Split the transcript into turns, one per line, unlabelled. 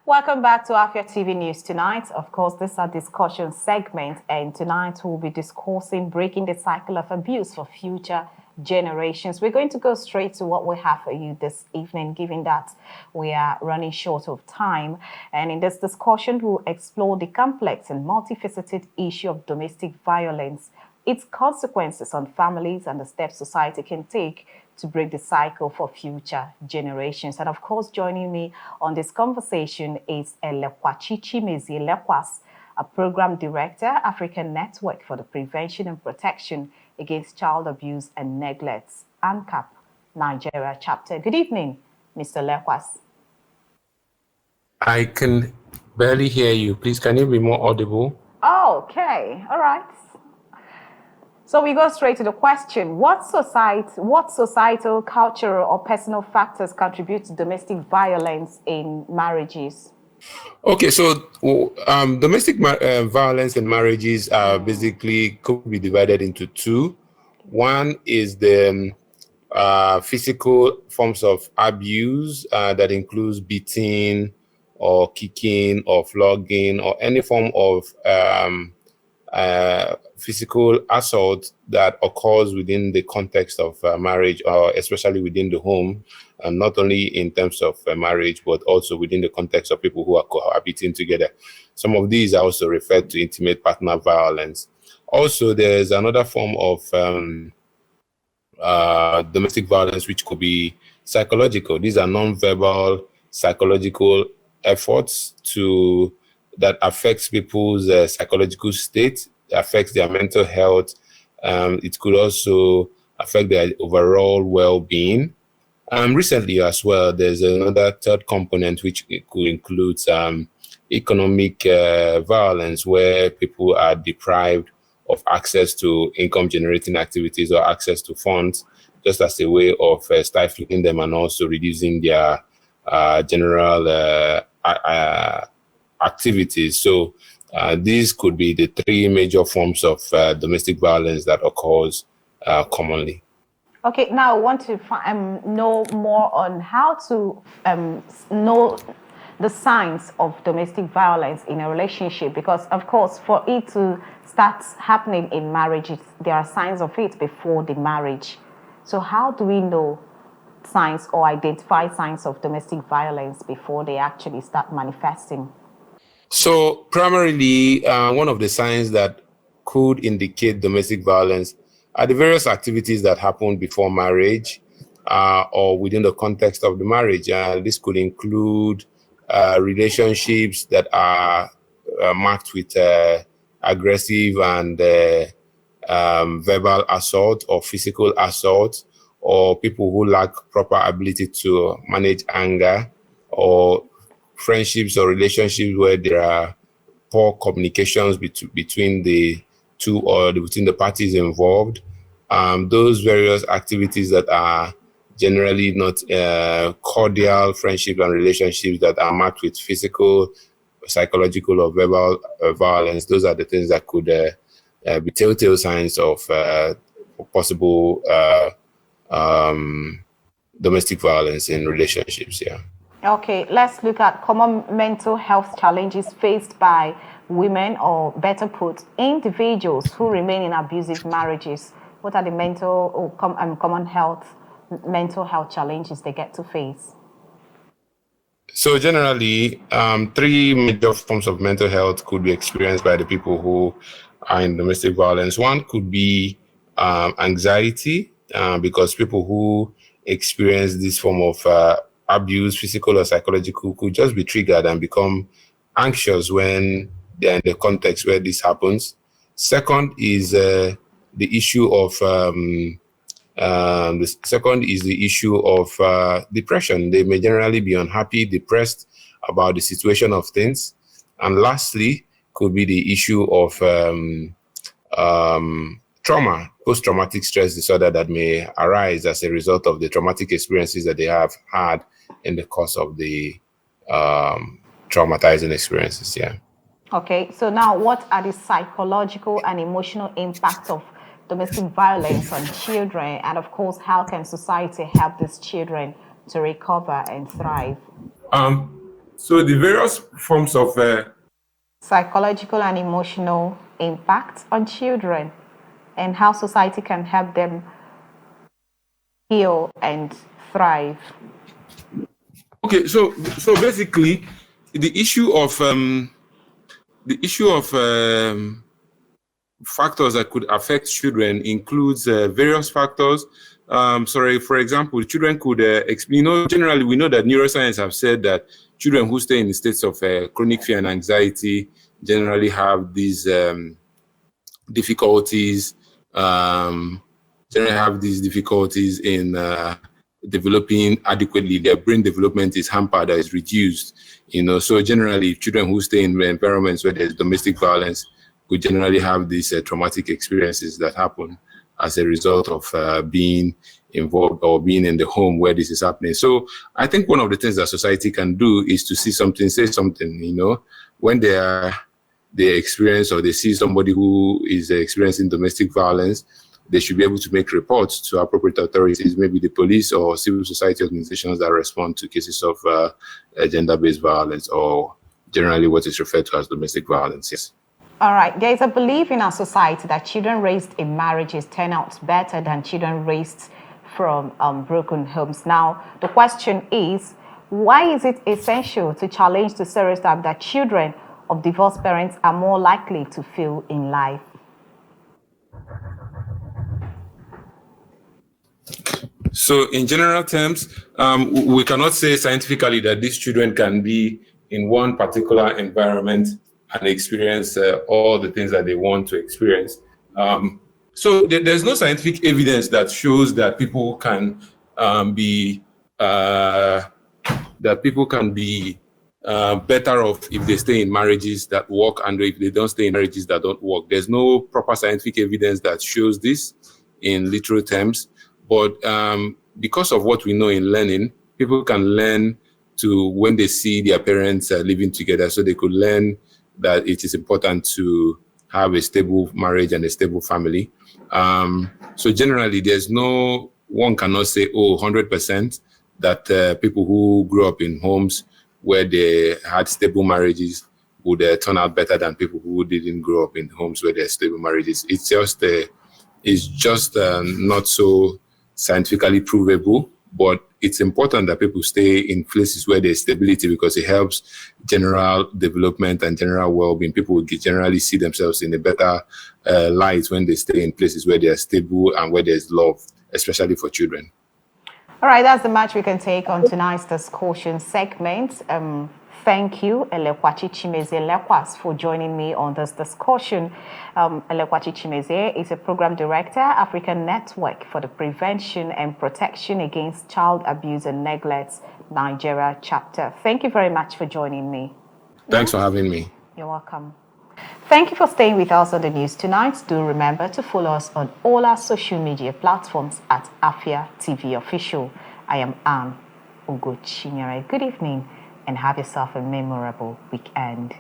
Welcome back to Afia TV News tonight. Of course, this is our discussion segment, and tonight we'll be discussing breaking the cycle of abuse for future generations. We're going to go straight to what we have for you this evening, given that we are running short of time. And in this discussion, we'll explore the complex and multifaceted issue of domestic violence, its consequences on families, and the steps society can take to break the cycle for future generations. And of course, joining me on this conversation is Elekwachi Chimezie Lekwas, a program director, African Network for the Prevention and Protection Against Child Abuse and Neglect, ANPPCAN, Nigeria chapter. Good evening, Mr. Lekwas.
I can barely hear you. Please, can you be more audible?
Oh, okay. All right. So we go straight to the question. What societal, cultural, or personal factors contribute to domestic violence in marriages?
Okay, so domestic violence in marriages basically could be divided into two. One is the physical forms of abuse that includes beating or kicking or flogging or any form of physical assault that occurs within the context of marriage, or especially within the home, not only in terms of marriage, but also within the context of people who are cohabiting together. Some of these are also referred to intimate partner violence. Also, there's another form of domestic violence which could be psychological. These are non-verbal psychological efforts that affects people's psychological state, affects their mental health. It could also affect their overall well-being. Recently as well, there's another third component which could include economic violence, where people are deprived of access to income-generating activities or access to funds, just as a way of stifling them and also reducing their general activities. So these could be the three major forms of domestic violence that occurs commonly.
Okay, now I want to know more on how to know the signs of domestic violence in a relationship, because of course for it to start happening in marriages, there are signs of it before the marriage. So how do we know signs or identify signs of domestic violence before they actually start manifesting?
So primarily, one of the signs that could indicate domestic violence are the various activities that happen before marriage or within the context of the marriage. This could include relationships that are marked with aggressive and verbal assault or physical assault, or people who lack proper ability to manage anger, or friendships or relationships where there are poor communications between the two or between the parties involved. Those various activities that are generally not cordial friendships and relationships that are marked with physical, psychological, or verbal violence, those are the things that could be telltale signs of possible domestic violence in relationships. Yeah.
Okay, let's look at common mental health challenges faced by women, or better put, individuals who remain in abusive marriages. What are the common mental health challenges they get to face?
So generally, three major forms of mental health could be experienced by the people who are in domestic violence. One could be anxiety, because people who experience this form of abuse, physical or psychological, could just be triggered and become anxious when they're in the context where this happens. Second is the issue of depression. They may generally be unhappy, depressed about the situation of things. And lastly, could be the issue of trauma, post-traumatic stress disorder that may arise as a result of the traumatic experiences that they have had in the course of the traumatizing experiences. Yeah.
Okay, so now what are the psychological and emotional impacts of domestic violence on children? And of course, how can society help these children to recover and thrive?
So the various forms of
psychological and emotional impact on children and how society can help them heal and thrive.
Okay, so basically, the issue of factors that could affect children includes various factors. For example, children could, generally we know that neuroscience have said that children who stay in states of chronic fear and anxiety generally have these difficulties. In developing adequately. Their brain development is hampered or is reduced. So generally, children who stay in environments where there's domestic violence could generally have these traumatic experiences that happen as a result of being involved or being in the home where this is happening. So I think one of the things that society can do is to see something, say something, when they experience or they see somebody who is experiencing domestic violence, they should be able to make reports to appropriate authorities, maybe the police or civil society organizations that respond to cases of gender-based violence, or generally what is referred to as domestic violence. Yes.
All right. There is a belief in our society that children raised in marriages turn out better than children raised from broken homes. Now, the question is, why is it essential to challenge the stereotype that children of divorced parents are more likely to fail in life?
So in general terms, we cannot say scientifically that these children can be in one particular environment and experience all the things that they want to experience. So there's no scientific evidence that shows that people can be better off if they stay in marriages that work and if they don't stay in marriages that don't work. There's no proper scientific evidence that shows this in literal terms. But because of what we know in learning, people can learn to when they see their parents living together, so they could learn that it is important to have a stable marriage and a stable family. So generally, one cannot say, 100% that people who grew up in homes where they had stable marriages would turn out better than people who didn't grow up in homes where there are stable marriages. It's just not so scientifically provable, but it's important that people stay in places where there's stability because it helps general development and general well-being. People will generally see themselves in a better light when they stay in places where they are stable and where there's love, especially for children.
All right, that's the much we can take on tonight's discussion segment. Thank you, Elekwachi Chimezie Lekwas, for joining me on this discussion. Elekwachi Chimezie is a program director, African Network for the Prevention and Protection Against Child Abuse and Neglect, Nigeria chapter. Thank you very much for joining me.
Thanks for having me.
You're welcome. Thank you for staying with us on the news tonight. Do remember to follow us on all our social media platforms at Afia TV Official. I am Anne Ugochinyere. Good evening and have yourself a memorable weekend.